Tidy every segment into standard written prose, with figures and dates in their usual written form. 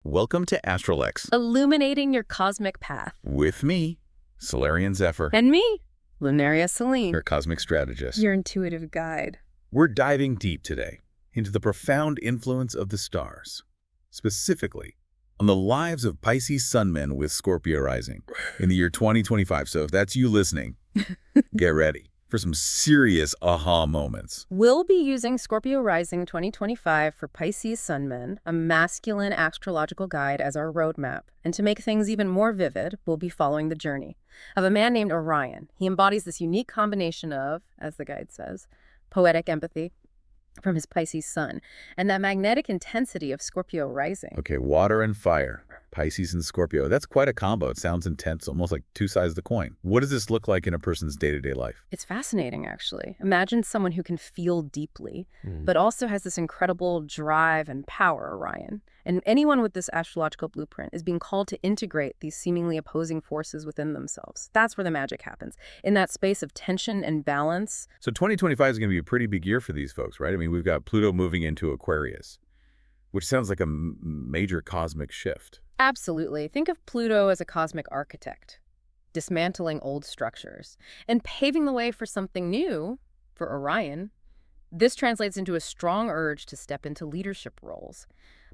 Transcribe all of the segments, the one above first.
Welcome to ASTRALX. Illuminating your cosmic path. With me, Solarian Zephyr, And me, Lunaria Celine, your cosmic strategist. your intuitive guide. We're diving deep today into the profound influence of the stars, specifically on the lives of Pisces Sun men with Scorpio Rising in the year 2025. So if that's you listening, get ready for some serious aha moments. We'll be using Scorpio Rising 2025 for Pisces Sun men, a masculine astrological guide, as our roadmap. And to make things even more vivid, we'll be following the journey of a man named Orion. He embodies this unique combination of, as the guide says, poetic empathy from his Pisces Sun and that magnetic intensity of Scorpio Rising. Okay, water and fire, Pisces and Scorpio. That's quite a combo. It sounds intense, almost like two sides of the coin. What does this look like in a person's day-to-day life? It's fascinating, actually. Imagine someone who can feel deeply, but also has this incredible drive and power, Orion. And anyone with this astrological blueprint is being called to integrate these seemingly opposing forces within themselves. That's where the magic happens, in that space of tension and balance. So 2025 is going to be a pretty big year for these folks, right? I mean, we've got Pluto moving into Aquarius, which sounds like a major cosmic shift. Absolutely. Think of Pluto as a cosmic architect, dismantling old structures and paving the way for something new for Orion. This translates into a strong urge to step into leadership roles.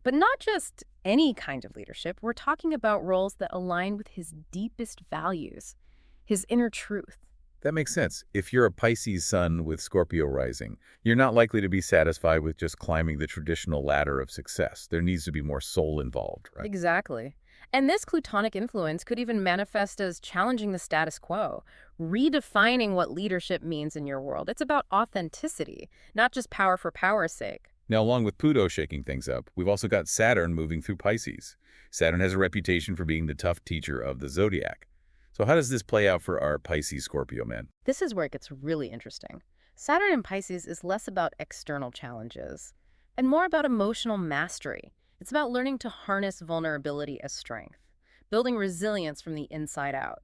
But not just any kind of leadership. We're talking about roles that align with his deepest values, his inner truth. That makes sense. If you're a Pisces Sun with Scorpio Rising, you're not likely to be satisfied with just climbing the traditional ladder of success. There needs to be more soul involved, right? Exactly. And this Plutonic influence could even manifest as challenging the status quo, redefining what leadership means in your world. It's about authenticity, not just power for power's sake. Now, along with Pluto shaking things up, we've also got Saturn moving through Pisces. Saturn has a reputation for being the tough teacher of the zodiac. So how does this play out for our Pisces Scorpio men? This is where it gets really interesting. Saturn in Pisces is less about external challenges and more about emotional mastery. It's about learning to harness vulnerability as strength, building resilience from the inside out.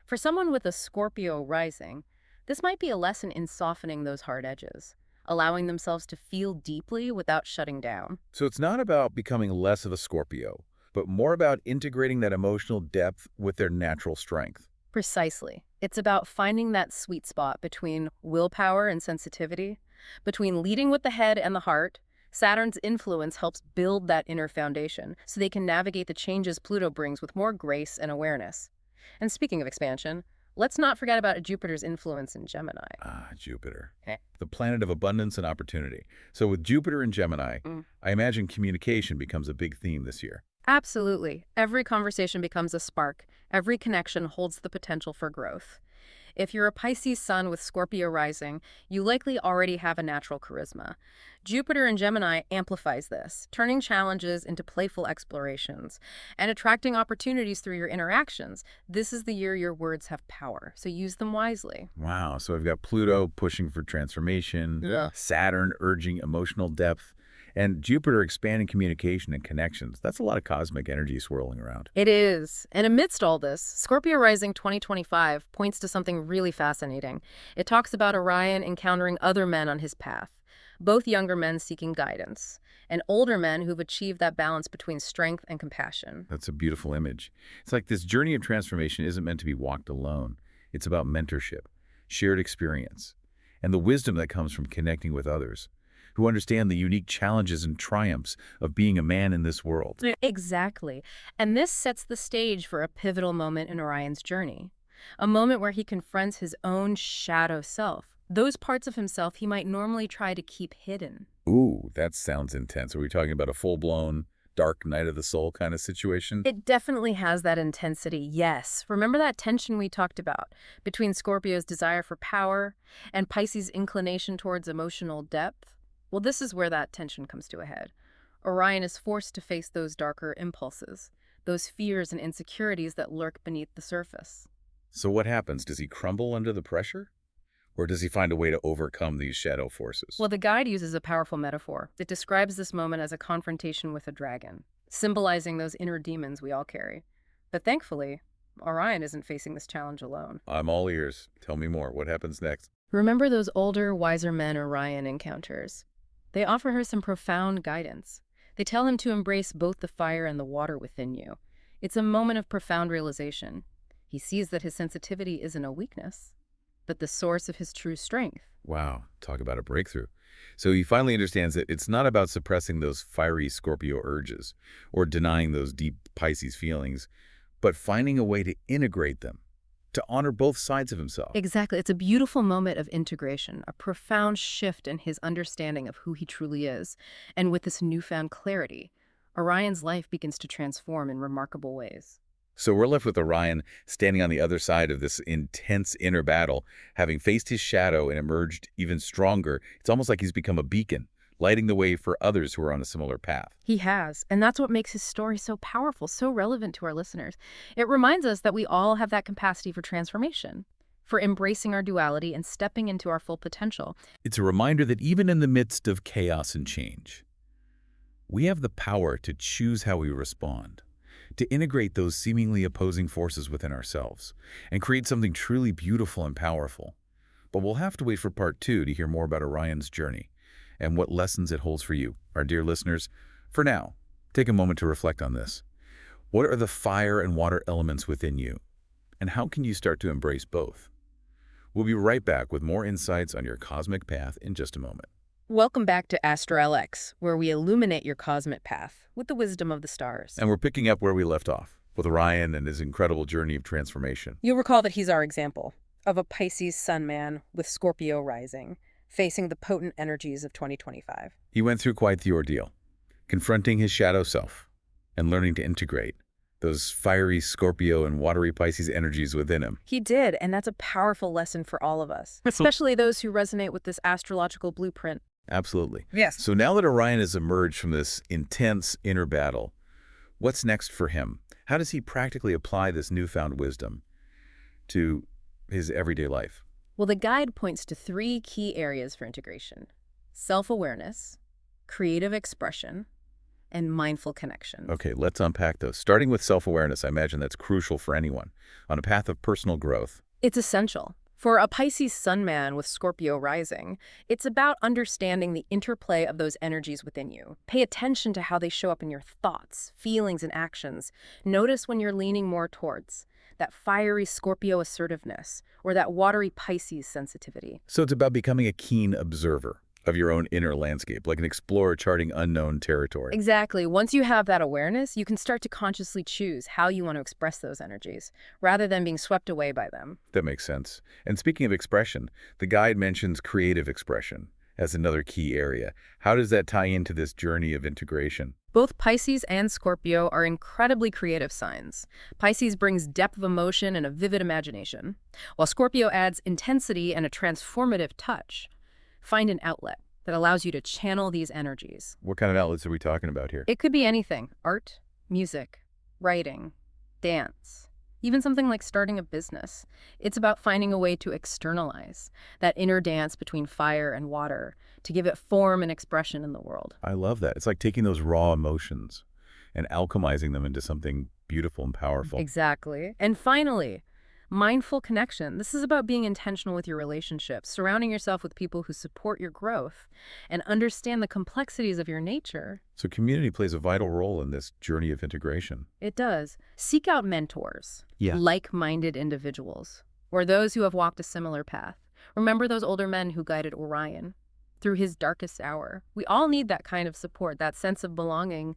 For someone with a Scorpio rising, this might be a lesson in softening those hard edges, allowing themselves to feel deeply without shutting down. So it's not about becoming less of a Scorpio, but more about integrating that emotional depth with their natural strength. Precisely. It's about finding that sweet spot between willpower and sensitivity, between leading with the head and the heart. Saturn's influence helps build that inner foundation so they can navigate the changes Pluto brings with more grace and awareness. And speaking of expansion, let's not forget about Jupiter's influence in Gemini. Jupiter. The planet of abundance and opportunity. So with Jupiter in Gemini, I imagine communication becomes a big theme this year. Absolutely. Every conversation becomes a spark. Every connection holds the potential for growth. If you're a Pisces Sun with Scorpio rising, you likely already have a natural charisma. Jupiter in Gemini amplifies this, turning challenges into playful explorations and attracting opportunities through your interactions. This is the year your words have power, so use them wisely. Wow, so we've got Pluto pushing for transformation, Saturn urging emotional depth, and Jupiter expanding communication and connections. That's a lot of cosmic energy swirling around. It is. And amidst all this, Scorpio Rising 2025 points to something really fascinating. It talks about Orion encountering other men on his path, both younger men seeking guidance, and older men who've achieved that balance between strength and compassion. That's a beautiful image. It's like this journey of transformation isn't meant to be walked alone. It's about mentorship, shared experience, and the wisdom that comes from connecting with others who understand the unique challenges and triumphs of being a man in this world. Exactly. And this sets the stage for a pivotal moment in Orion's journey, a moment where he confronts his own shadow self, those parts of himself he might normally try to keep hidden. Ooh, that sounds intense. Are we talking about a full-blown dark night of the soul kind of situation? It definitely has that intensity, yes. Remember that tension we talked about between Scorpio's desire for power and Pisces' inclination towards emotional depth? Well, this is where that tension comes to a head. Orion is forced to face those darker impulses, those fears and insecurities that lurk beneath the surface. So what happens? Does he crumble under the pressure? Or does he find a way to overcome these shadow forces? Well, the guide uses a powerful metaphor. It describes this moment as a confrontation with a dragon, symbolizing those inner demons we all carry. But thankfully, Orion isn't facing this challenge alone. I'm all ears. Tell me more. What happens next? Remember those older, wiser men Orion encounters? They offer her some profound guidance. They tell him to embrace both the fire and the water within you. It's a moment of profound realization. He sees that his sensitivity isn't a weakness, but the source of his true strength. Wow, talk about a breakthrough. So he finally understands that it's not about suppressing those fiery Scorpio urges or denying those deep Pisces feelings, but finding a way to integrate them, to honor both sides of himself. Exactly. It's a beautiful moment of integration, a profound shift in his understanding of who he truly is. And with this newfound clarity, Orion's life begins to transform in remarkable ways. So we're left with Orion standing on the other side of this intense inner battle, having faced his shadow and emerged even stronger. It's almost like he's become a beacon, lighting the way for others who are on a similar path. He has, and that's what makes his story so powerful, so relevant to our listeners. It reminds us that we all have that capacity for transformation, for embracing our duality and stepping into our full potential. It's a reminder that even in the midst of chaos and change, we have the power to choose how we respond, to integrate those seemingly opposing forces within ourselves, and create something truly beautiful and powerful. But we'll have to wait for part 2 to hear more about Orion's journey and what lessons it holds for you, our dear listeners. For now, take a moment to reflect on this. What are the fire and water elements within you, and how can you start to embrace both? We'll be right back with more insights on your cosmic path in just a moment. Welcome back to ASTRALX, where we illuminate your cosmic path with the wisdom of the stars. And we're picking up where we left off, with Orion and his incredible journey of transformation. You'll recall that he's our example of a Pisces Sun man with Scorpio Rising, facing the potent energies of 2025. He went through quite the ordeal, confronting his shadow self and learning to integrate those fiery Scorpio and watery Pisces energies within him. He did, and that's a powerful lesson for all of us, especially those who resonate with this astrological blueprint. Absolutely. Yes. So now that Orion has emerged from this intense inner battle, what's next for him? How does he practically apply this newfound wisdom to his everyday life? Well, the guide points to 3 key areas for integration: self-awareness, creative expression, and mindful connection. Okay, let's unpack those. Starting with self-awareness, I imagine that's crucial for anyone on a path of personal growth. It's essential. For a Pisces Sun man with Scorpio Rising, it's about understanding the interplay of those energies within you. Pay attention to how they show up in your thoughts, feelings, and actions. Notice when you're leaning more towards that fiery Scorpio assertiveness or that watery Pisces sensitivity. So it's about becoming a keen observer of your own inner landscape, like an explorer charting unknown territory. Exactly. Once you have that awareness, you can start to consciously choose how you want to express those energies, rather than being swept away by them. That makes sense. And speaking of expression, the guide mentions creative expression as another key area. How does that tie into this journey of integration? Both Pisces and Scorpio are incredibly creative signs. Pisces brings depth of emotion and a vivid imagination, while Scorpio adds intensity and a transformative touch. Find an outlet that allows you to channel these energies. What kind of outlets are we talking about here? It could be anything: art, music, writing, dance, even something like starting a business. It's about finding a way to externalize that inner dance between fire and water to give it form and expression in the world. I love that. It's like taking those raw emotions and alchemizing them into something beautiful and powerful. Exactly. And finally, mindful connection. This is about being intentional with your relationships, surrounding yourself with people who support your growth and understand the complexities of your nature. So community plays a vital role in this journey of integration. It does. Seek out mentors, like-minded individuals, or those who have walked a similar path. Remember those older men who guided Orion through his darkest hour. We all need that kind of support, that sense of belonging.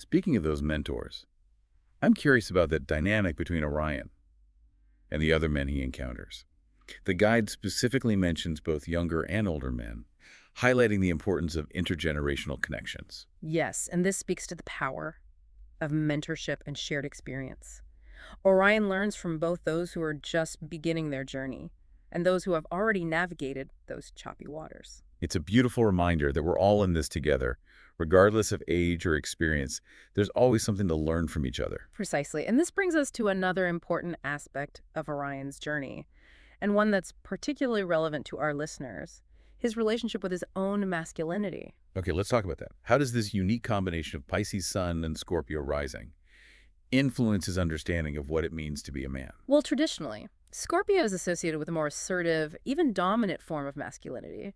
Speaking of those mentors, I'm curious about that dynamic between Orion and the other men he encounters. The guide specifically mentions both younger and older men, highlighting the importance of intergenerational connections. Yes, and this speaks to the power of mentorship and shared experience. Orion learns from both those who are just beginning their journey and those who have already navigated those choppy waters. It's a beautiful reminder that we're all in this together. Regardless of age or experience, there's always something to learn from each other. Precisely. And this brings us to another important aspect of Orion's journey, and one that's particularly relevant to our listeners: his relationship with his own masculinity. Okay, let's talk about that. How does this unique combination of Pisces Sun and Scorpio Rising influence his understanding of what it means to be a man? Well, traditionally, Scorpio is associated with a more assertive, even dominant form of masculinity,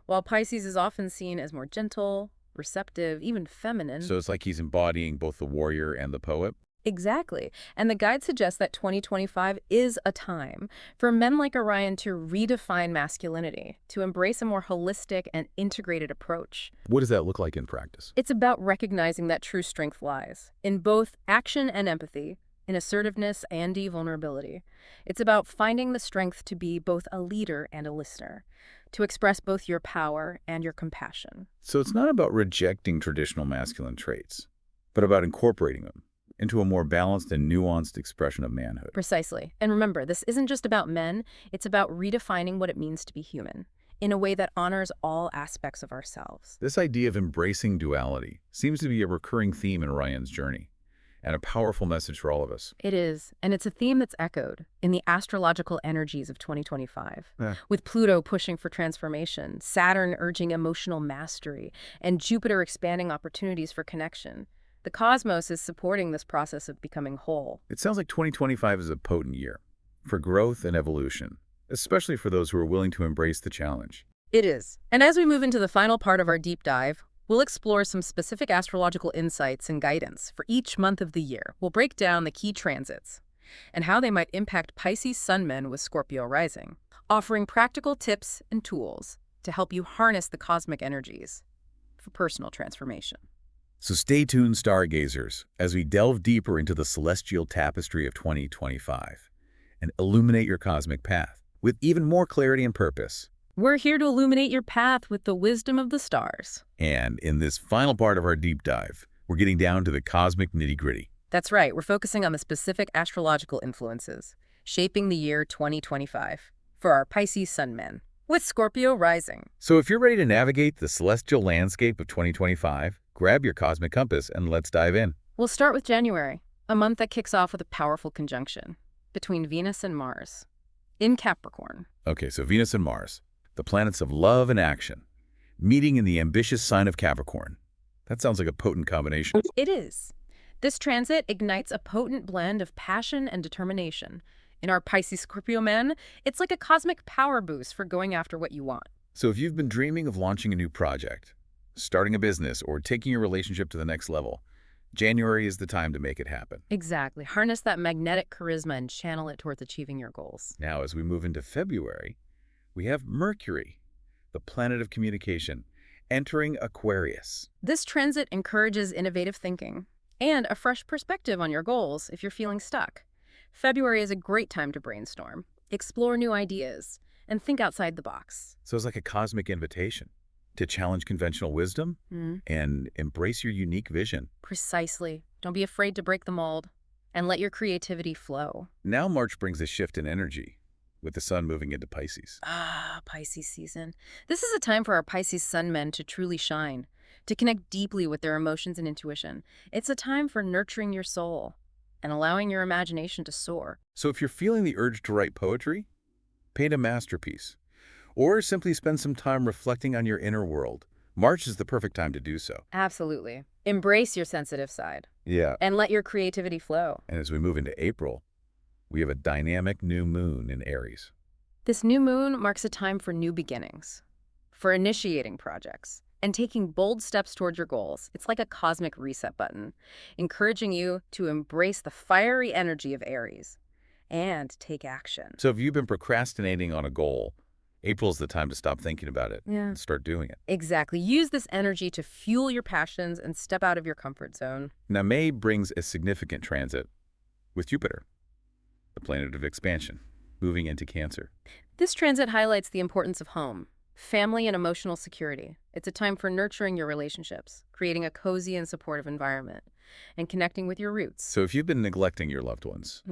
while Pisces is often seen as more gentle, receptive, even feminine. So it's like he's embodying both the warrior and the poet? Exactly. And the guide suggests that 2025 is a time for men like Orion to redefine masculinity, to embrace a more holistic and integrated approach. What does that look like in practice? It's about recognizing that true strength lies in both action and empathy, in assertiveness and vulnerability. It's about finding the strength to be both a leader and a listener, to express both your power and your compassion. So it's not about rejecting traditional masculine traits, but about incorporating them into a more balanced and nuanced expression of manhood. Precisely. And remember, this isn't just about men, it's about redefining what it means to be human in a way that honors all aspects of ourselves. This idea of embracing duality seems to be a recurring theme in Orion's journey, and a powerful message for all of us. It is, and it's a theme that's echoed in the astrological energies of 2025, with Pluto pushing for transformation, Saturn urging emotional mastery, and Jupiter expanding opportunities for connection. The cosmos is supporting this process of becoming whole. It sounds like 2025 is a potent year for growth and evolution, especially for those who are willing to embrace the challenge. It is. And as we move into the final part of our deep dive, we'll explore some specific astrological insights and guidance for each month of the year. We'll break down the key transits and how they might impact Pisces Sun men with Scorpio Rising, offering practical tips and tools to help you harness the cosmic energies for personal transformation. So stay tuned, stargazers, as we delve deeper into the celestial tapestry of 2025 and illuminate your cosmic path with even more clarity and purpose. We're here to illuminate your path with the wisdom of the stars. And in this final part of our deep dive, we're getting down to the cosmic nitty-gritty. That's right, we're focusing on the specific astrological influences shaping the year 2025 for our Pisces Sun men with Scorpio Rising. So if you're ready to navigate the celestial landscape of 2025, grab your cosmic compass and let's dive in. We'll start with January, a month that kicks off with a powerful conjunction between Venus and Mars in Capricorn. Okay, so Venus and Mars, the planets of love and action, meeting in the ambitious sign of Capricorn. That sounds like a potent combination. It is. This transit ignites a potent blend of passion and determination. In our Pisces Scorpio men, it's like a cosmic power boost for going after what you want. So if you've been dreaming of launching a new project, starting a business, or taking your relationship to the next level, January is the time to make it happen. Exactly. Harness that magnetic charisma and channel it towards achieving your goals. Now, as we move into February, we have Mercury, the planet of communication, entering Aquarius. This transit encourages innovative thinking and a fresh perspective on your goals if you're feeling stuck. February is a great time to brainstorm, explore new ideas, and think outside the box. So it's like a cosmic invitation to challenge conventional wisdom and embrace your unique vision. Precisely. Don't be afraid to break the mold and let your creativity flow. Now March brings a shift in energy, with the sun moving into Pisces. Pisces season. This is a time for our Pisces Sun men to truly shine, to connect deeply with their emotions and intuition. It's a time for nurturing your soul and allowing your imagination to soar. So if you're feeling the urge to write poetry, paint a masterpiece, or simply spend some time reflecting on your inner world, March is the perfect time to do so. Absolutely. Embrace your sensitive side. Yeah. And let your creativity flow. And as we move into April, we have a dynamic new moon in Aries. This new moon marks a time for new beginnings, for initiating projects, and taking bold steps toward your goals. It's like a cosmic reset button, encouraging you to embrace the fiery energy of Aries and take action. So if you've been procrastinating on a goal, April's the time to stop thinking about it and start doing it. Exactly. Use this energy to fuel your passions and step out of your comfort zone. Now, May brings a significant transit with Jupiter, the planet of expansion, moving into Cancer. This transit highlights the importance of home, family, and emotional security. It's a time for nurturing your relationships, creating a cozy and supportive environment, and connecting with your roots. So if you've been neglecting your loved ones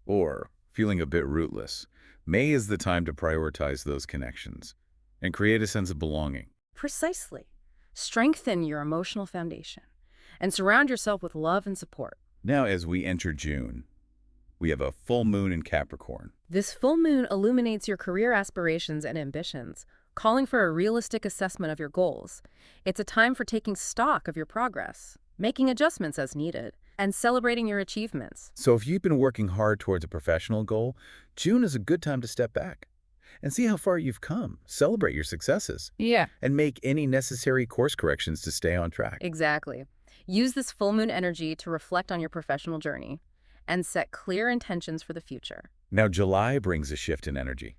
or feeling a bit rootless, May is the time to prioritize those connections and create a sense of belonging. Precisely. Strengthen your emotional foundation and surround yourself with love and support. Now, as we enter June, we have a full moon in Capricorn. This full moon illuminates your career aspirations and ambitions, calling for a realistic assessment of your goals. It's a time for taking stock of your progress, making adjustments as needed, and celebrating your achievements. So if you've been working hard towards a professional goal, June is a good time to step back and see how far you've come. Celebrate your successes Yeah. and make any necessary course corrections to stay on track. Exactly. Use this full moon energy to reflect on your professional journey and set clear intentions for the future. Now, July brings a shift in energy,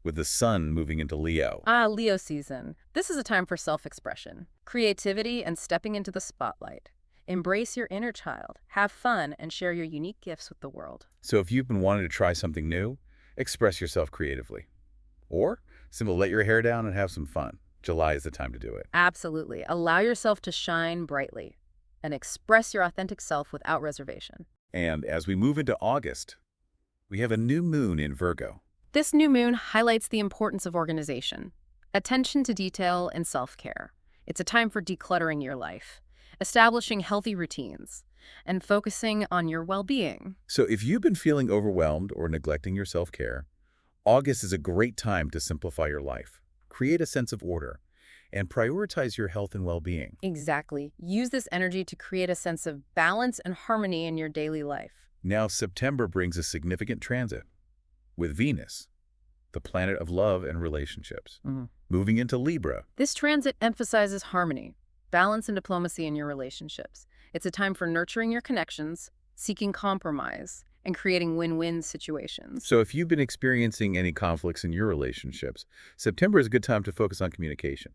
with the sun moving into Leo. Leo season. This is a time for self-expression, creativity, and stepping into the spotlight. Embrace your inner child, have fun, and share your unique gifts with the world. So if you've been wanting to try something new, express yourself creatively. Or simply let your hair down and have some fun. July is the time to do it. Absolutely. Allow yourself to shine brightly and express your authentic self without reservation. And as we move into August, we have a new moon in Virgo. This new moon highlights the importance of organization, attention to detail, and self-care. It's a time for decluttering your life, establishing healthy routines, and focusing on your well-being. So if you've been feeling overwhelmed or neglecting your self-care, August is a great time to simplify your life, create a sense of order, and prioritize your health and well-being. Exactly. Use this energy to create a sense of balance and harmony in your daily life. Now, September brings a significant transit, with Venus, the planet of love and relationships, moving into Libra. This transit emphasizes harmony, balance, and diplomacy in your relationships. It's a time for nurturing your connections, seeking compromise, and creating win-win situations. So if you've been experiencing any conflicts in your relationships, September is a good time to focus on communication,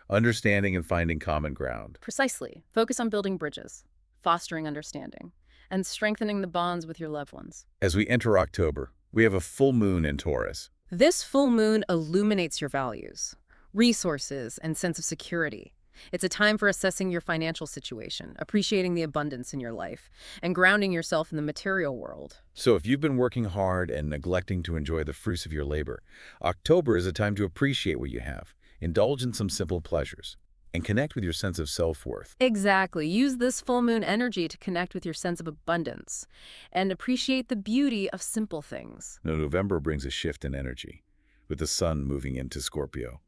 understanding, and finding common ground. Precisely. Focus on building bridges, fostering understanding, and strengthening the bonds with your loved ones. As we enter October, we have a full moon in Taurus. This full moon illuminates your values, resources, and sense of security. It's a time for assessing your financial situation, appreciating the abundance in your life, and grounding yourself in the material world. So if you've been working hard and neglecting to enjoy the fruits of your labor, October is a time to appreciate what you have, indulge in some simple pleasures, and connect with your sense of self-worth. Exactly. Use this full moon energy to connect with your sense of abundance and appreciate the beauty of simple things. Now, November brings a shift in energy, with the sun moving into Scorpio.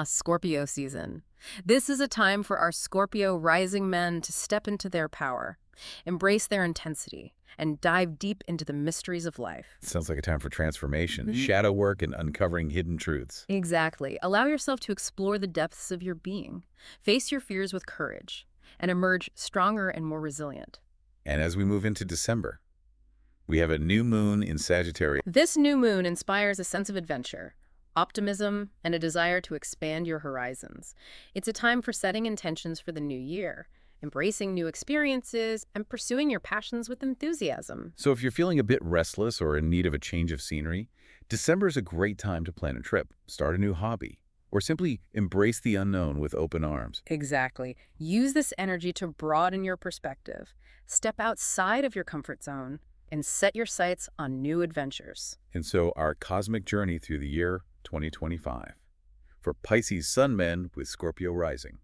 Scorpio season. This is a time for our Scorpio rising men to step into their power, embrace their intensity, and dive deep into the mysteries of life. It sounds like a time for transformation, shadow work, and uncovering hidden truths. Exactly. Allow yourself to explore the depths of your being, face your fears with courage, and emerge stronger and more resilient. And as we move into December, we have a new moon in Sagittarius. This new moon inspires a sense of adventure, optimism, and a desire to expand your horizons. It's a time for setting intentions for the new year, embracing new experiences, and pursuing your passions with enthusiasm. So if you're feeling a bit restless or in need of a change of scenery, December is a great time to plan a trip, start a new hobby, or simply embrace the unknown with open arms. Exactly. Use this energy to broaden your perspective, step outside of your comfort zone, and set your sights on new adventures. And so our cosmic journey through the year 2025 for Pisces Sun men with Scorpio Rising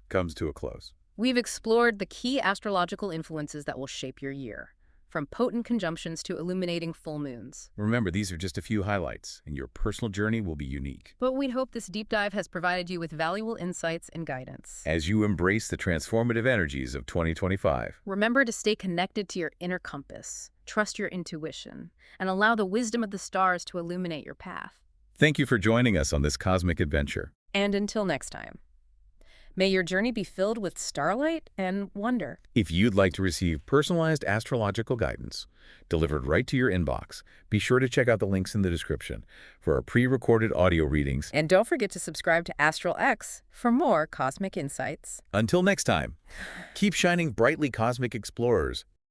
comes to a close. We've explored the key astrological influences that will shape your year, from potent conjunctions to illuminating full moons. Remember, these are just a few highlights, and your personal journey will be unique. But we'd hope this deep dive has provided you with valuable insights and guidance. As you embrace the transformative energies of 2025, Remember to stay connected to your inner compass, trust your intuition, and allow the wisdom of the stars to illuminate your path. thank you for joining us on this cosmic adventure. And until next time, may your journey be filled with starlight and wonder. If you'd like to receive personalized astrological guidance delivered right to your inbox, be sure to check out the links in the description for our pre-recorded audio readings. And don't forget to subscribe to ASTRALX for more cosmic insights. Until next time, keep shining brightly, cosmic explorers.